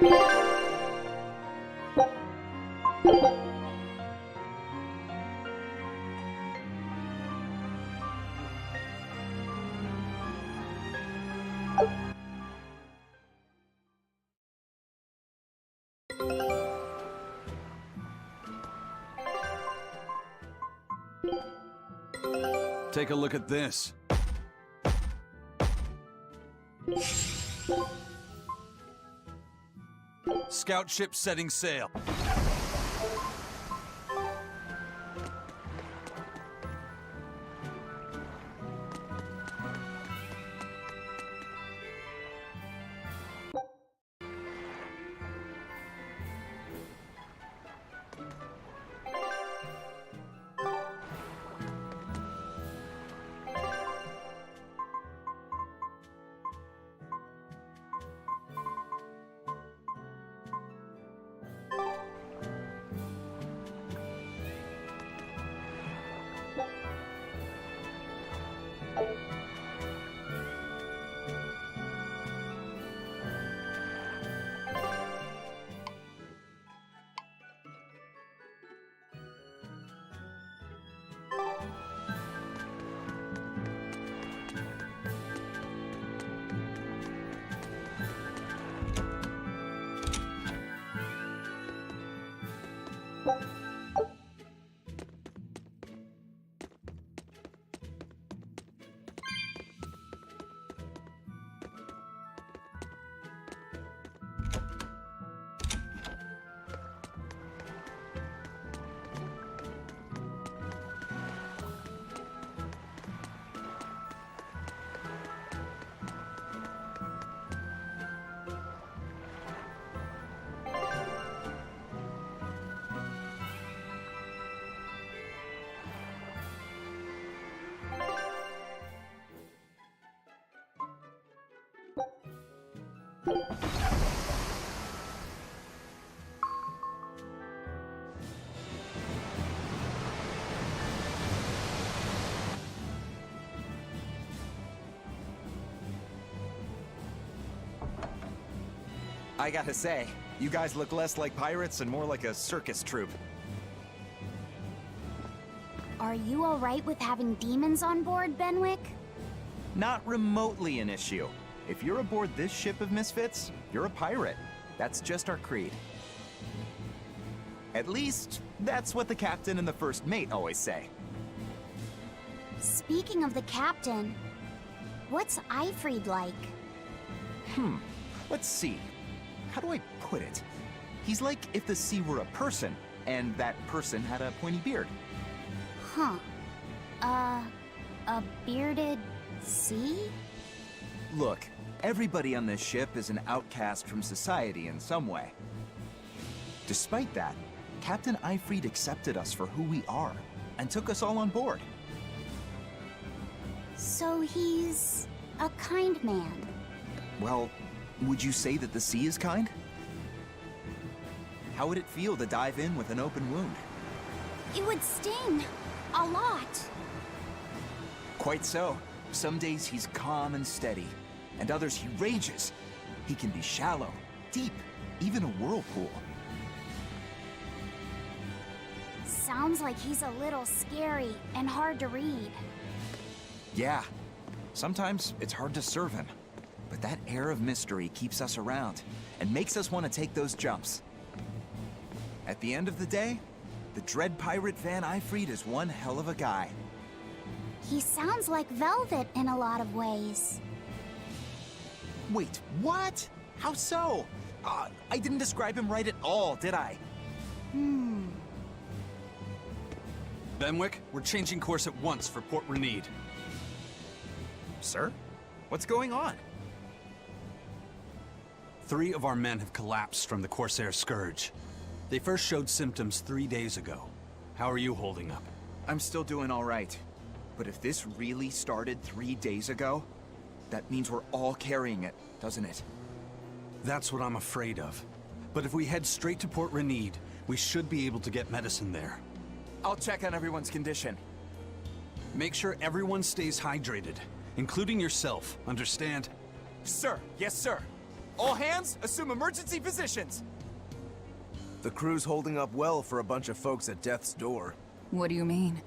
Take a look at this. Scout ship setting sail. I gotta say, you guys look less like pirates and more like a circus troupe. Are you alright with having demons on board, Benwick? Not remotely an issue. If you're aboard this ship of misfits, you're a pirate. That's just our creed. At least, that's what the captain and the first mate always say. Speaking of the captain, what's Eifried like? Let's see. How do I put it? He's like if the sea were a person, and that person had a pointy beard. Huh. A bearded sea? Look, everybody on this ship is an outcast from society in some way. Despite that, Captain Eifried accepted us for who we are, and took us all on board. So he's a kind man. Well, would you say that the sea is kind? How would it feel to dive in with an open wound? It would sting. A lot. Quite so. Some days he's calm and steady, and others he rages. He can be shallow, deep, even a whirlpool. Sounds like he's a little scary and hard to read. Yeah, sometimes it's hard to serve him. But that air of mystery keeps us around, and makes us want to take those jumps. At the end of the day, the dread pirate Van Eifried is one hell of a guy. He sounds like Velvet in a lot of ways. Wait, what? How so? I didn't describe him right at all, did I? Benwick, we're changing course at once for Port Renede. Sir? What's going on? 3 of our men have collapsed from the Corsair Scourge. They first showed symptoms 3 days ago. How are you holding up? I'm still doing all right. But if this really started 3 days ago, that means we're all carrying it, doesn't it? That's what I'm afraid of. But if we head straight to Port Renede, we should be able to get medicine there. I'll check on everyone's condition. Make sure everyone stays hydrated, including yourself, understand? Sir, yes sir. All hands, assume emergency positions! The crew's holding up well for a bunch of folks at death's door. What do you mean?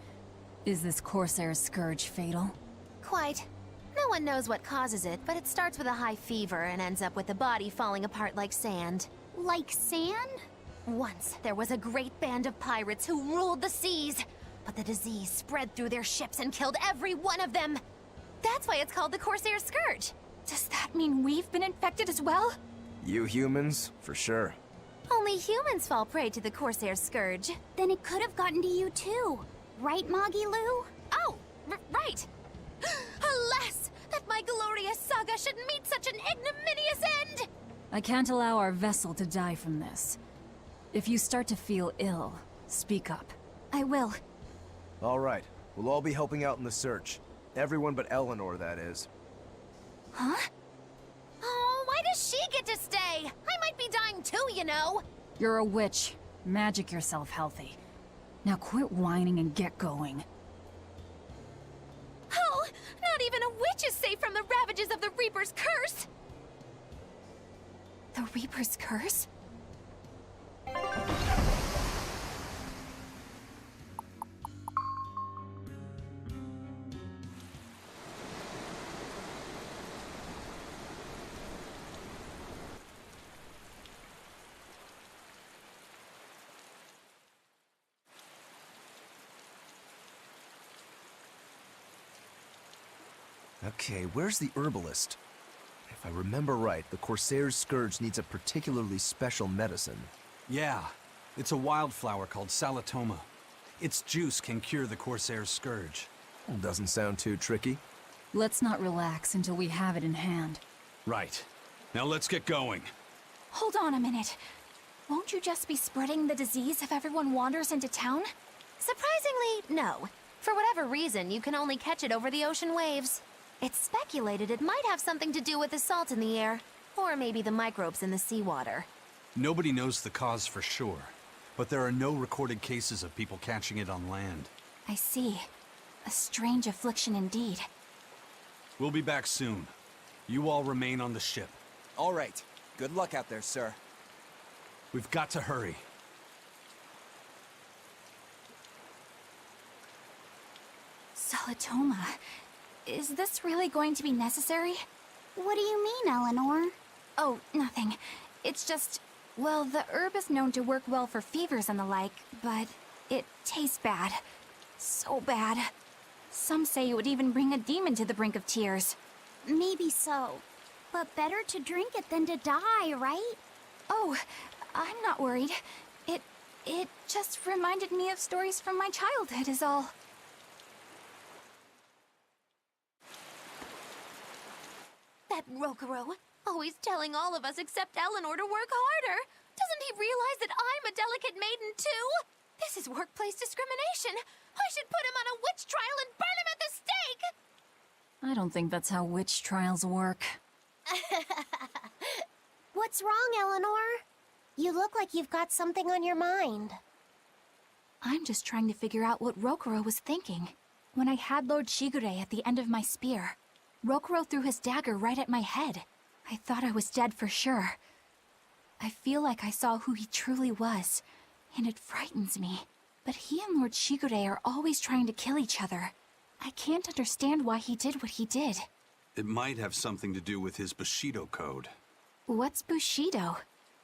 Is this Corsair's scourge fatal? Quite. No one knows what causes it, but it starts with a high fever and ends up with the body falling apart like sand. Like sand? Once, there was a great band of pirates who ruled the seas, but the disease spread through their ships and killed every one of them. That's why it's called the Corsair Scourge. Does that mean we've been infected as well? You humans, for sure. Only humans fall prey to the Corsair Scourge. Then it could have gotten to you too. Right, Moggy Lou? Oh, right. Alas, that my glorious saga should meet such an ignominious end! I can't allow our vessel to die from this. If you start to feel ill, speak up. I will. All right, we'll all be helping out in the search. Everyone but Eleanor, that is. Huh? Oh, why does she get to stay? I might be dying too, you know. You're a witch. Magic yourself healthy. Now quit whining and get going. Oh, not even a witch is safe from the ravages of the Reaper's curse! The Reaper's curse? Okay, where's the herbalist? If I remember right, the Corsair's Scourge needs a particularly special medicine. Yeah, it's a wildflower called salatoma. Its juice can cure the Corsair's Scourge. Doesn't sound too tricky. Let's not relax until we have it in hand. Right. Now let's get going. Hold on a minute. Won't you just be spreading the disease if everyone wanders into town? Surprisingly, no. For whatever reason, you can only catch it over the ocean waves. It's speculated it might have something to do with the salt in the air, or maybe the microbes in the seawater. Nobody knows the cause for sure, but there are no recorded cases of people catching it on land. I see. A strange affliction indeed. We'll be back soon. You all remain on the ship. All right. Good luck out there, sir. We've got to hurry. Salatoma. Is this really going to be necessary? What do you mean, Eleanor? Oh, nothing. It's just, well, the herb is known to work well for fevers and the like, but it tastes bad. So bad. Some say it would even bring a demon to the brink of tears. Maybe so. But better to drink it than to die, right? Oh, I'm not worried. It just reminded me of stories from my childhood is all. That Rokuro, always telling all of us except Eleanor to work harder. Doesn't he realize that I'm a delicate maiden too? This is workplace discrimination. I should put him on a witch trial and burn him at the stake! I don't think that's how witch trials work. What's wrong, Eleanor? You look like you've got something on your mind. I'm just trying to figure out what Rokuro was thinking. When I had Lord Shigure at the end of my spear, Rokuro threw his dagger right at my head. I thought I was dead for sure. I feel like I saw who he truly was, and it frightens me. But he and Lord Shigure are always trying to kill each other. I can't understand why he did what he did. It might have something to do with his Bushido code. What's Bushido?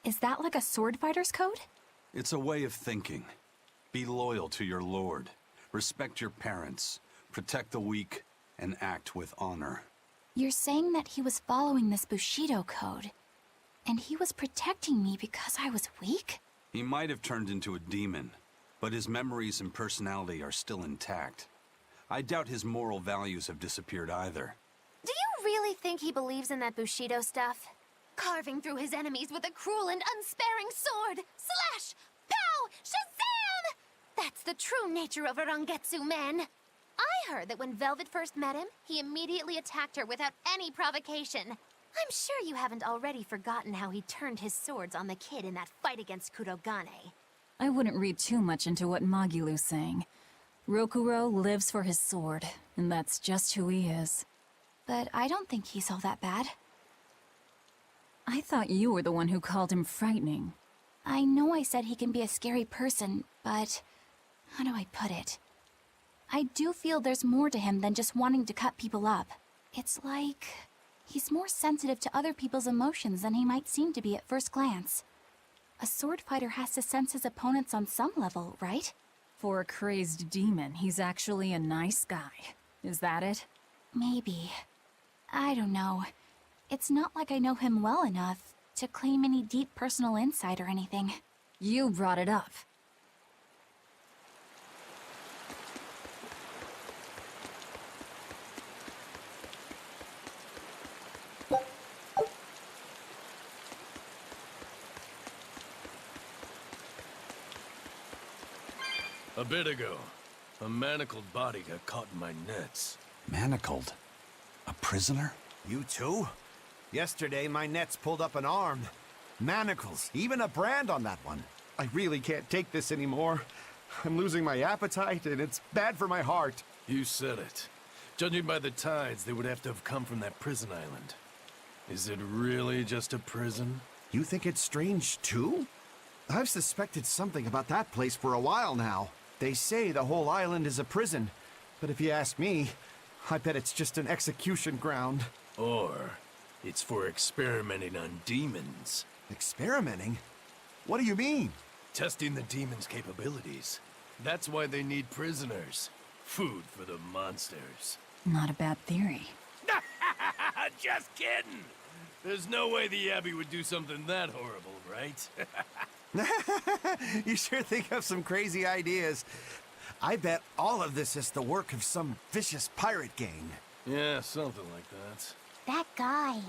Is that like a sword fighter's code? It's a way of thinking. Be loyal to your lord. Respect your parents. Protect the weak. And act with honor. You're saying that he was following this Bushido code, and he was protecting me because I was weak? He might have turned into a demon, but his memories and personality are still intact. I doubt his moral values have disappeared either. Do you really think he believes in that Bushido stuff? Carving through his enemies with a cruel and unsparing sword! Slash! Pow! Shazam! That's the true nature of a Rangetsu man! I heard that when Velvet first met him, he immediately attacked her without any provocation. I'm sure you haven't already forgotten how he turned his swords on the kid in that fight against Kurogane. I wouldn't read too much into what Magilu's saying. Rokuro lives for his sword, and that's just who he is. But I don't think he's all that bad. I thought you were the one who called him frightening. I know I said he can be a scary person, but how do I put it? I do feel there's more to him than just wanting to cut people up. It's like he's more sensitive to other people's emotions than he might seem to be at first glance. A sword fighter has to sense his opponents on some level, right? For a crazed demon, he's actually a nice guy. Is that it? Maybe. I don't know. It's not like I know him well enough to claim any deep personal insight or anything. You brought it up. A bit ago, a manacled body got caught in my nets. Manacled? A prisoner? You too? Yesterday, my nets pulled up an arm. Manacles, even a brand on that one. I really can't take this anymore. I'm losing my appetite, and it's bad for my heart. You said it. Judging by the tides, they would have to have come from that prison island. Is it really just a prison? You think it's strange, too? I've suspected something about that place for a while now. They say the whole island is a prison, but if you ask me, I bet it's just an execution ground. Or it's for experimenting on demons. Experimenting? What do you mean? Testing the demons' capabilities. That's why they need prisoners. Food for the monsters. Not a bad theory. Just kidding! There's no way the Abbey would do something that horrible, right? You sure think of some crazy ideas. I bet all of this is the work of some vicious pirate gang. Yeah, something like that. That guy.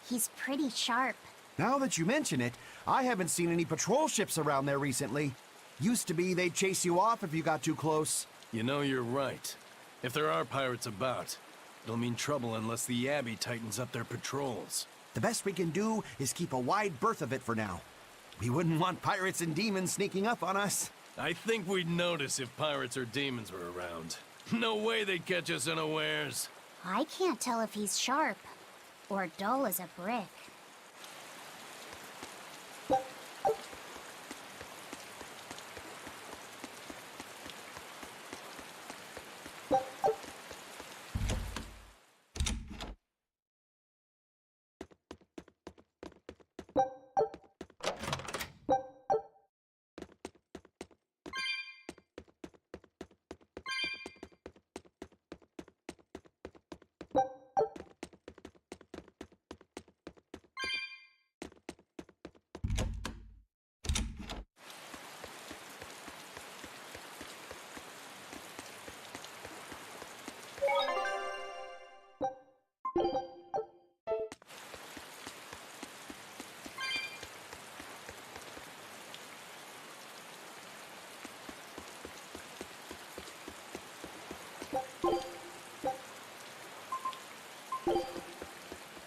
He's pretty sharp. Now that you mention it, I haven't seen any patrol ships around there recently. Used to be they'd chase you off if you got too close. You know, you're right. If there are pirates about, it'll mean trouble unless the Abbey tightens up their patrols. The best we can do is keep a wide berth of it for now. We wouldn't want pirates and demons sneaking up on us. I think we'd notice if pirates or demons were around. No way they'd catch us unawares. I can't tell if he's sharp or dull as a brick.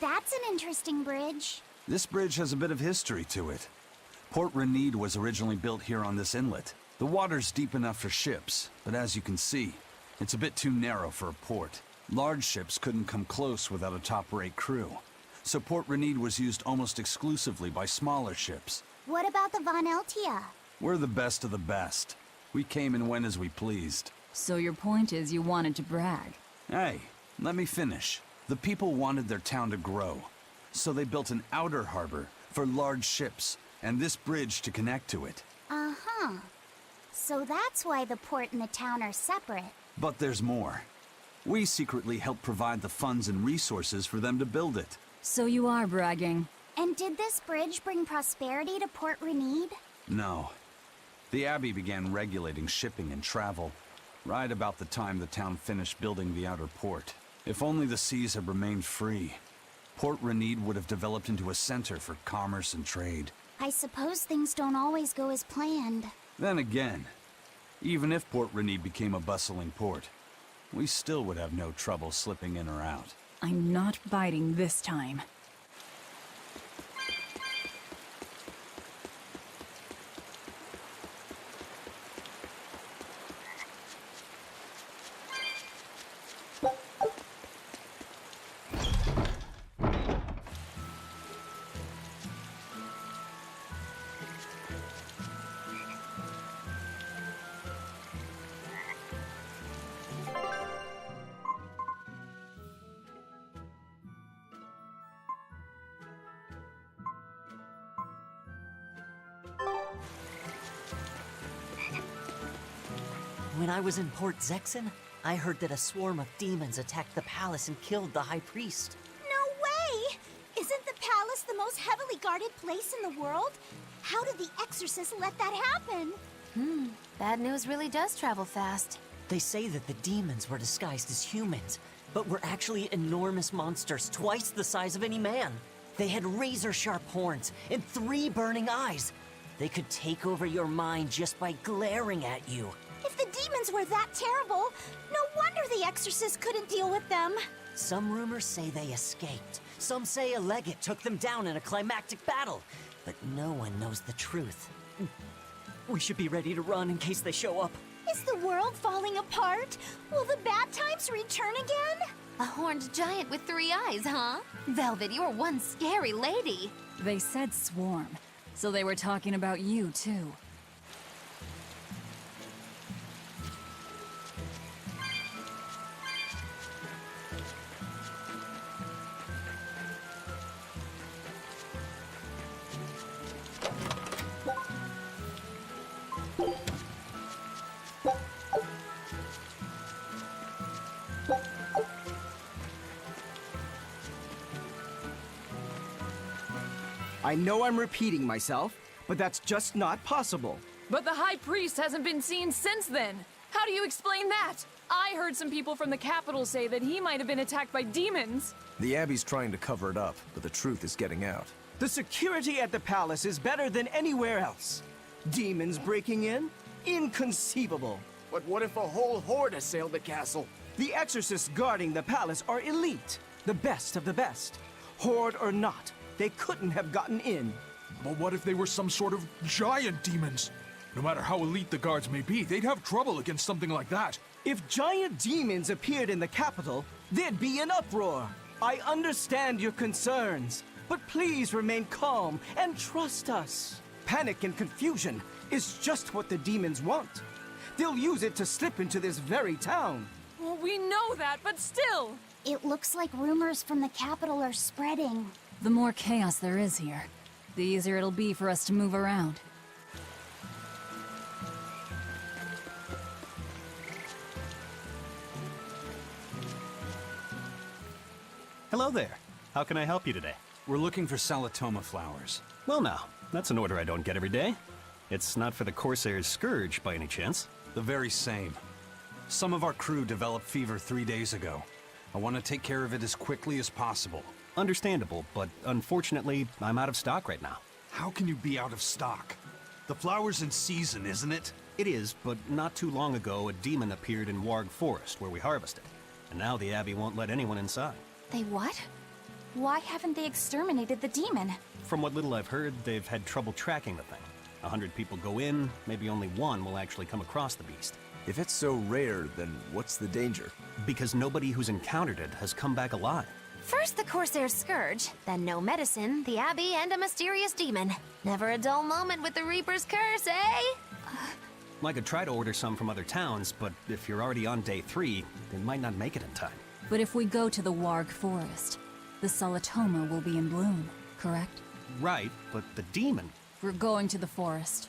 That's an interesting bridge. This bridge has a bit of history to it. Port Renede was originally built here on this inlet. The water's deep enough for ships, but as you can see, it's a bit too narrow for a port. Large ships couldn't come close without a top-rate crew, so Port Renede was used almost exclusively by smaller ships. What about the Von Eltia? We're the best of the best. We came and went as we pleased. So your point is you wanted to brag. Hey, let me finish. The people wanted their town to grow, so they built an outer harbor for large ships, and this bridge to connect to it. Uh-huh. So that's why the port and the town are separate. But there's more. We secretly helped provide the funds and resources for them to build it. So you are bragging. And did this bridge bring prosperity to Port Renede? No. The Abbey began regulating shipping and travel, right about the time the town finished building the outer port. If only the seas had remained free, Port Renede would have developed into a center for commerce and trade. I suppose things don't always go as planned. Then again, even if Port Renede became a bustling port, we still would have no trouble slipping in or out. I'm not biting this time. When I was in Port Zexen, I heard that a swarm of demons attacked the palace and killed the High Priest. No way! Isn't the palace the most heavily guarded place in the world? How did the exorcist let that happen? Bad news really does travel fast. They say that the demons were disguised as humans, but were actually enormous monsters, twice the size of any man. They had razor-sharp horns and 3 burning eyes. They could take over your mind just by glaring at you. If the demons were that terrible, no wonder the exorcist couldn't deal with them. Some rumors say they escaped. Some say a legate took them down in a climactic battle. But no one knows the truth. We should be ready to run in case they show up. Is the world falling apart? Will the bad times return again? A horned giant with 3 eyes, huh? Velvet, you're one scary lady. They said swarm, so they were talking about you, too. I know I'm repeating myself, but that's just not possible. But the High Priest hasn't been seen since then. How do you explain that? I heard some people from the capital say that he might have been attacked by demons. The Abbey's trying to cover it up, but the truth is getting out. The security at the palace is better than anywhere else. Demons breaking in? Inconceivable. But what if a whole horde assailed the castle? The exorcists guarding the palace are elite, the best of the best. Horde or not, they couldn't have gotten in. But what if they were some sort of giant demons? No matter how elite the guards may be, they'd have trouble against something like that. If giant demons appeared in the capital, there'd be an uproar. I understand your concerns, but please remain calm and trust us. Panic and confusion is just what the demons want. They'll use it to slip into this very town. Well, we know that, but still. It looks like rumors from the capital are spreading. The more chaos there is here, the easier it'll be for us to move around. Hello there. How can I help you today? We're looking for Salatoma flowers. Well now, that's an order I don't get every day. It's not for the Corsair's Scourge by any chance? The very same. Some of our crew developed fever 3 days ago. I want to take care of it as quickly as possible. Understandable, but unfortunately, I'm out of stock right now. How can you be out of stock? The flower's in season, isn't it? It is, but not too long ago, a demon appeared in Warg Forest, where we harvested. And now the Abbey won't let anyone inside. They what? Why haven't they exterminated the demon? From what little I've heard, they've had trouble tracking the thing. 100 people go in, maybe only one will actually come across the beast. If it's so rare, then what's the danger? Because nobody who's encountered it has come back alive. First the Corsair's Scourge, then no medicine, the Abbey, and a mysterious demon. Never a dull moment with the Reaper's Curse, eh? I could try to order some from other towns, but if you're already on day 3, they might not make it in time. But if we go to the Warg Forest, the Salatoma will be in bloom, correct? Right, but the demon... We're going to the forest.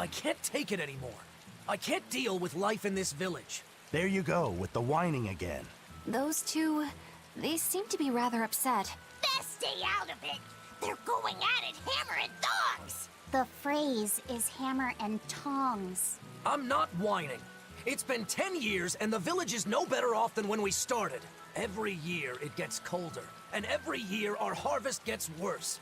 I can't take it anymore. I can't deal with life in this village. There you go, with the whining again. Those two, they seem to be rather upset. Best stay out of it. They're going at it hammer and tongs. The phrase is hammer and tongs. I'm not whining. It's been 10 years and the village is no better off than when we started. Every year it gets colder, and every year our harvest gets worse.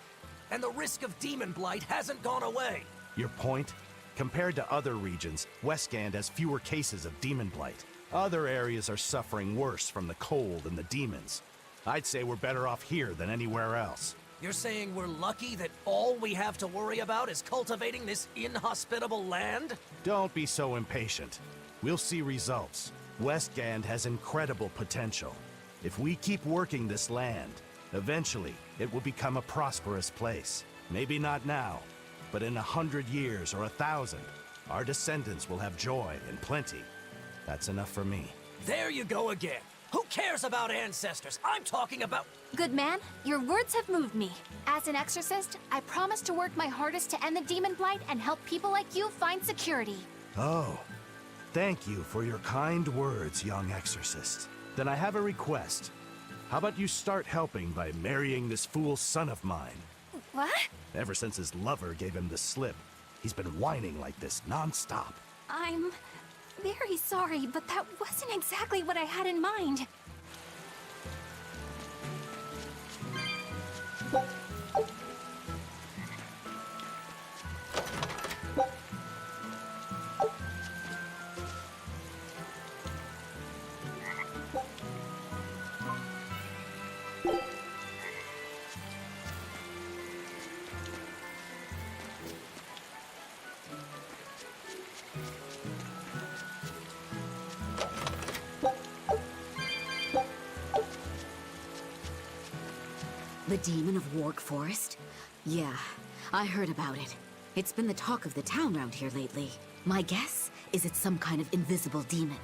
And the risk of demon blight hasn't gone away. Your point? Compared to other regions, Westgand has fewer cases of demon blight. Other areas are suffering worse from the cold and the demons. I'd say we're better off here than anywhere else. You're saying we're lucky that all we have to worry about is cultivating this inhospitable land? Don't be so impatient. We'll see results. Westgand has incredible potential. If we keep working this land, eventually it will become a prosperous place. Maybe not now, but in 100 years or 1,000, our descendants will have joy and plenty. That's enough for me. There you go again. Who cares about ancestors? I'm talking about... Good man, your words have moved me. As an exorcist, I promise to work my hardest to end the demon blight and help people like you find security. Oh, thank you for your kind words, young exorcist. Then I have a request. How about you start helping by marrying this fool son of mine? What? Ever since his lover gave him the slip, he's been whining like this non-stop. I'm very sorry, but that wasn't exactly what I had in mind. The demon of Warg Forest? Yeah, I heard about it. It's been the talk of the town round here lately. My guess is it's some kind of invisible demon.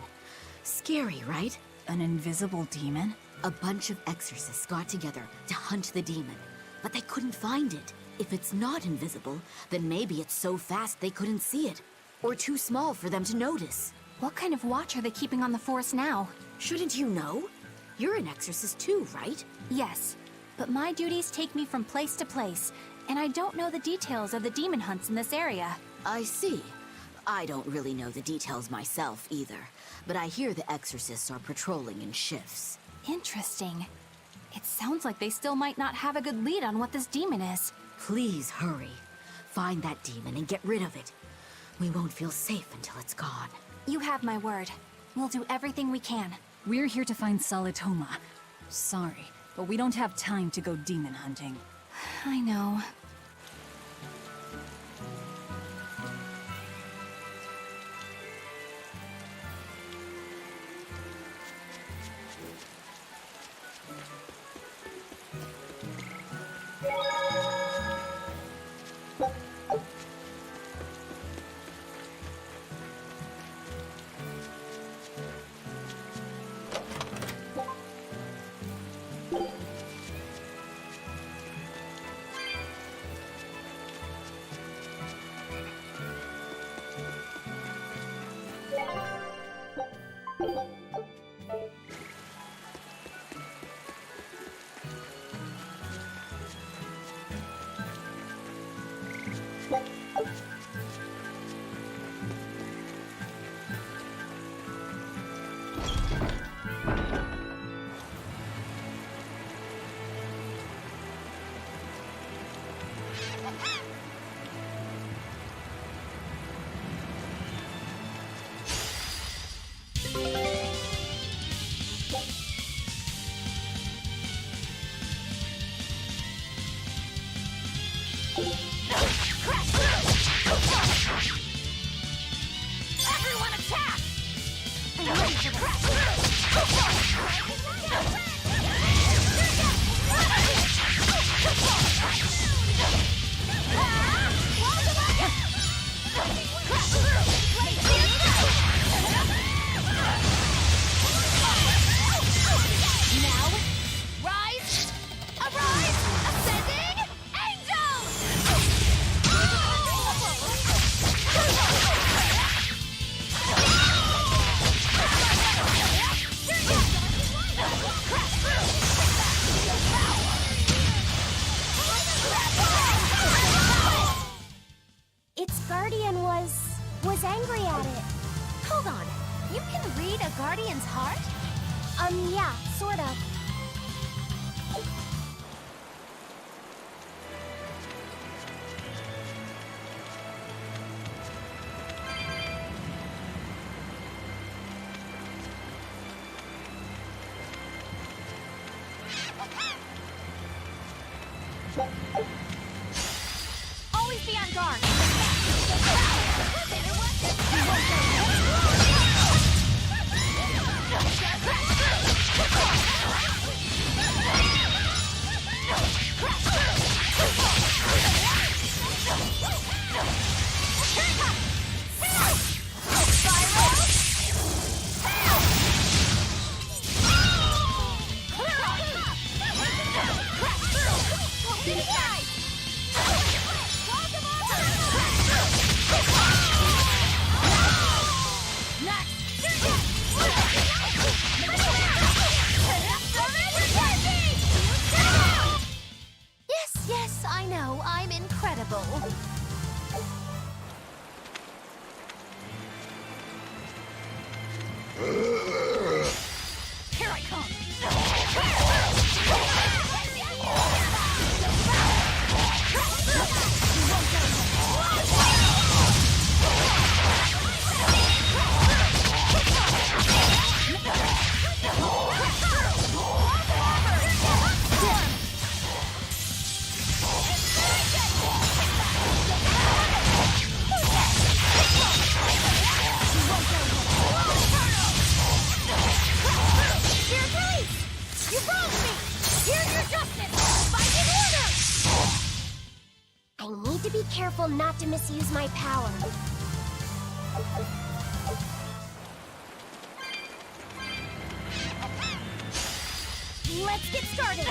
Scary, right? An invisible demon? A bunch of exorcists got together to hunt the demon, but they couldn't find it. If it's not invisible, then maybe it's so fast they couldn't see it. Or too small for them to notice. What kind of watch are they keeping on the forest now? Shouldn't you know? You're an exorcist too, right? Yes. But my duties take me from place to place, and I don't know the details of the demon hunts in this area. I see. I don't really know the details myself either, but I hear the exorcists are patrolling in shifts. Interesting. It sounds like they still might not have a good lead on what this demon is. Please hurry. Find that demon and get rid of it. We won't feel safe until it's gone. You have my word. We'll do everything we can. We're here to find Salitoma. Sorry, but we don't have time to go demon hunting. I know. Everyone attack! Major Now, rise, arise, ascending, angel! Yeah, sort of. Always be on guard. Yes, yes, I know. I'm incredible. Here I come. You wronged me! Here's your justice! Fight in order! I need to be careful not to misuse my power. Let's get started!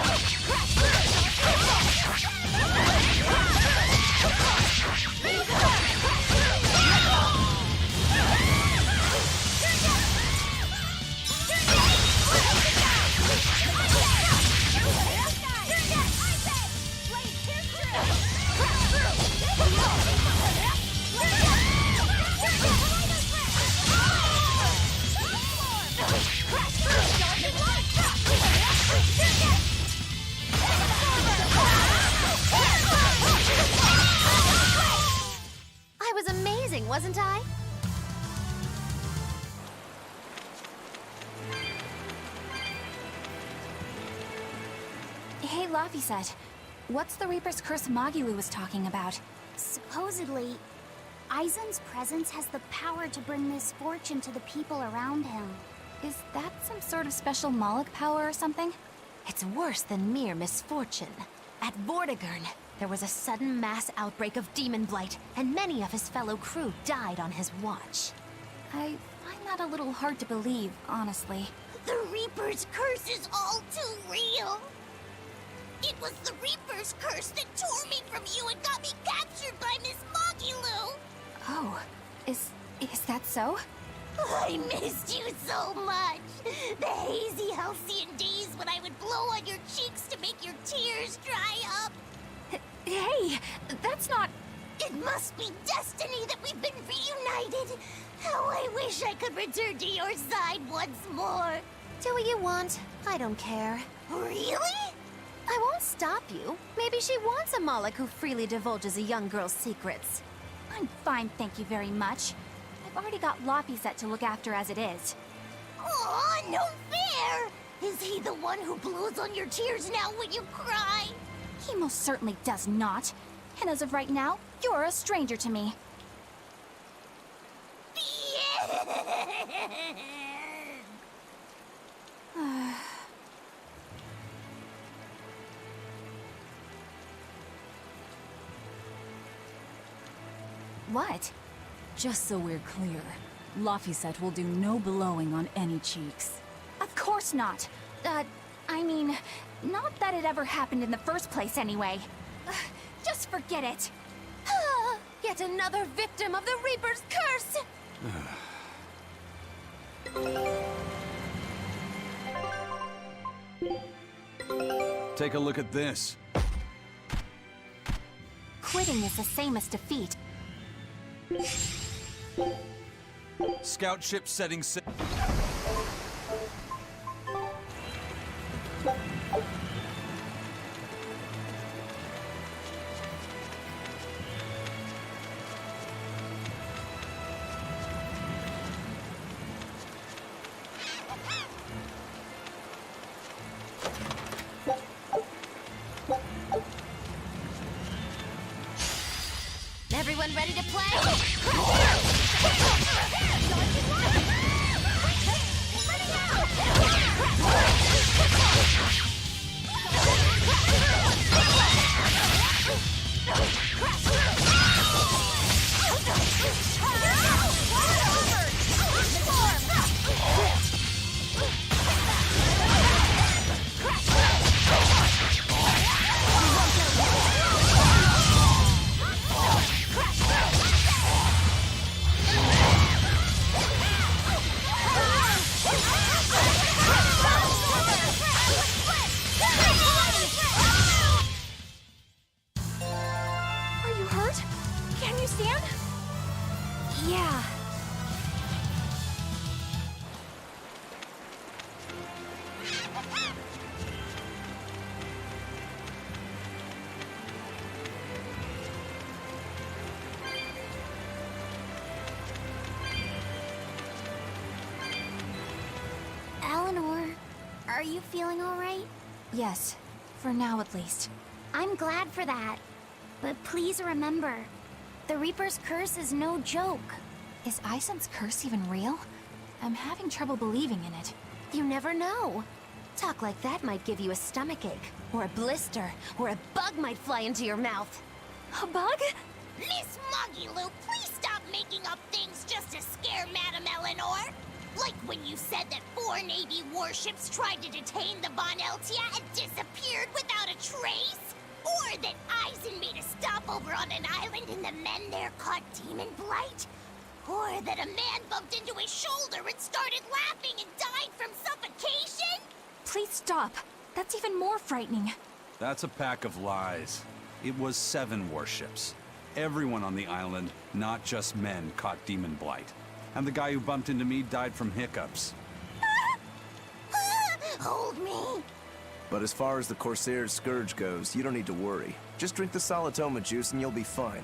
I was amazing, wasn't I? Hey, Laphicet. What's the Reaper's Curse Magilu was talking about? Supposedly, Aizen's presence has the power to bring misfortune to the people around him. Is that some sort of special Moloch power or something? It's worse than mere misfortune. At Vortigern, there was a sudden mass outbreak of demon blight, and many of his fellow crew died on his watch. I find that a little hard to believe, honestly. The Reaper's curse is all too real. It was the Reaper's curse that tore me from you and got me captured by Miss Magilu. Oh, is that so? I missed you so much. The hazy, halcyon days when I would blow on your cheeks to make your tears dry up. Hey, that's not... It must be destiny that we've been reunited. How I wish I could return to your side once more. Do what you want. I don't care. Really? I won't stop you. Maybe she wants a Moloch who freely divulges a young girl's secrets. I'm fine, thank you very much. I've already got Laphicet to look after as it is. Aw, no fair! Is he the one who blows on your tears now when you cry? He most certainly does not. And as of right now, you're a stranger to me. What? Just so we're clear, Laphicet will do no blowing on any cheeks. Of course not. I mean, not that it ever happened in the first place anyway. Just forget it. Yet another victim of the Reaper's curse! Take a look at this. Quitting is the same as defeat. Scout ship setting sail. you feeling all right? Yes, for now at least. I'm glad for that. But please remember, the Reaper's curse is no joke. Is Aizen's curse even real? I'm having trouble believing in it. You never know. Talk like that might give you a stomachache, or a blister, or a bug might fly into your mouth. A bug? Miss Moggy-Lou, please stop making up things just to scare Madame Eleanor. Like when you said that 4 Navy warships tried to detain the Von Eltia and disappeared without a trace? Or that Aizen made a stopover on an island and the men there caught demon blight? Or that a man bumped into his shoulder and started laughing and died from suffocation? Please stop. That's even more frightening. That's a pack of lies. It was 7 warships. Everyone on the island, not just men, caught demon blight. And the guy who bumped into me died from hiccups. Hold me. But as far as the Corsair's Scourge goes, you don't need to worry. Just drink the Solitoma juice and you'll be fine.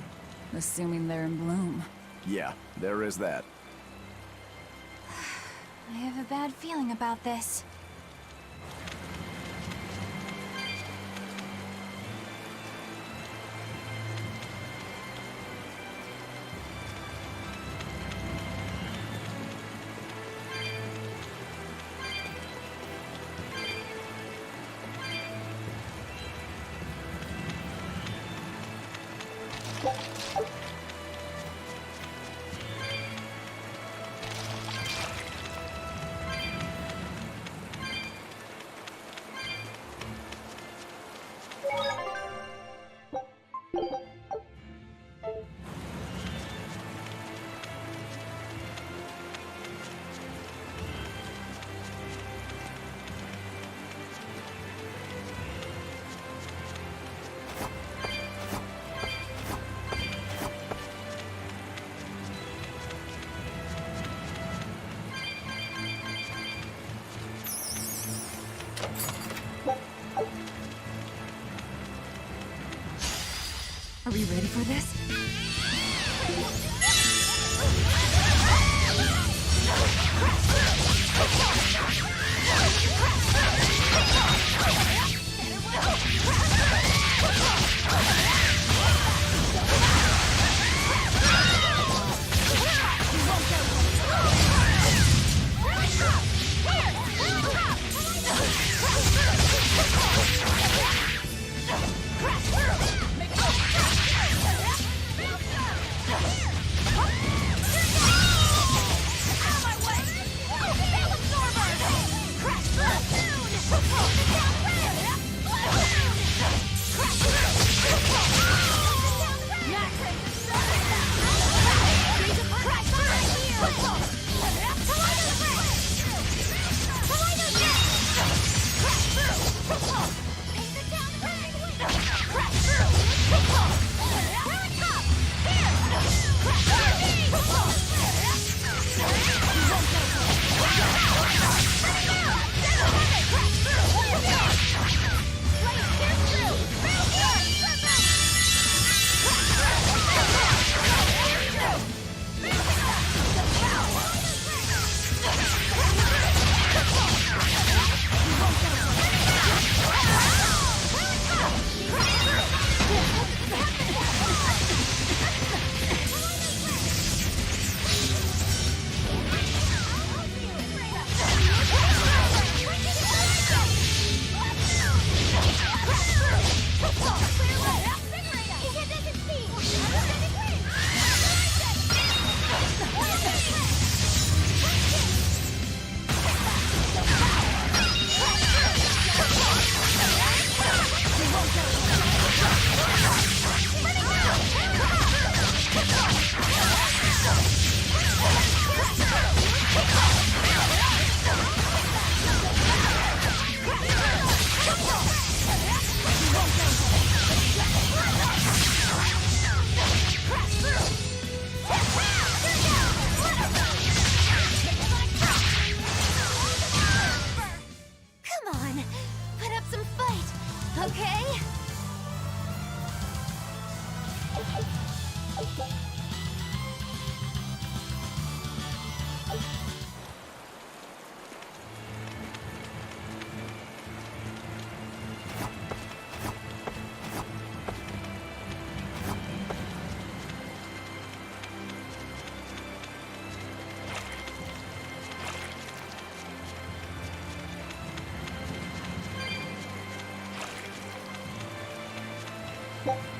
Assuming they're in bloom. Yeah, there is that. I have a bad feeling about this. Are we ready for this? you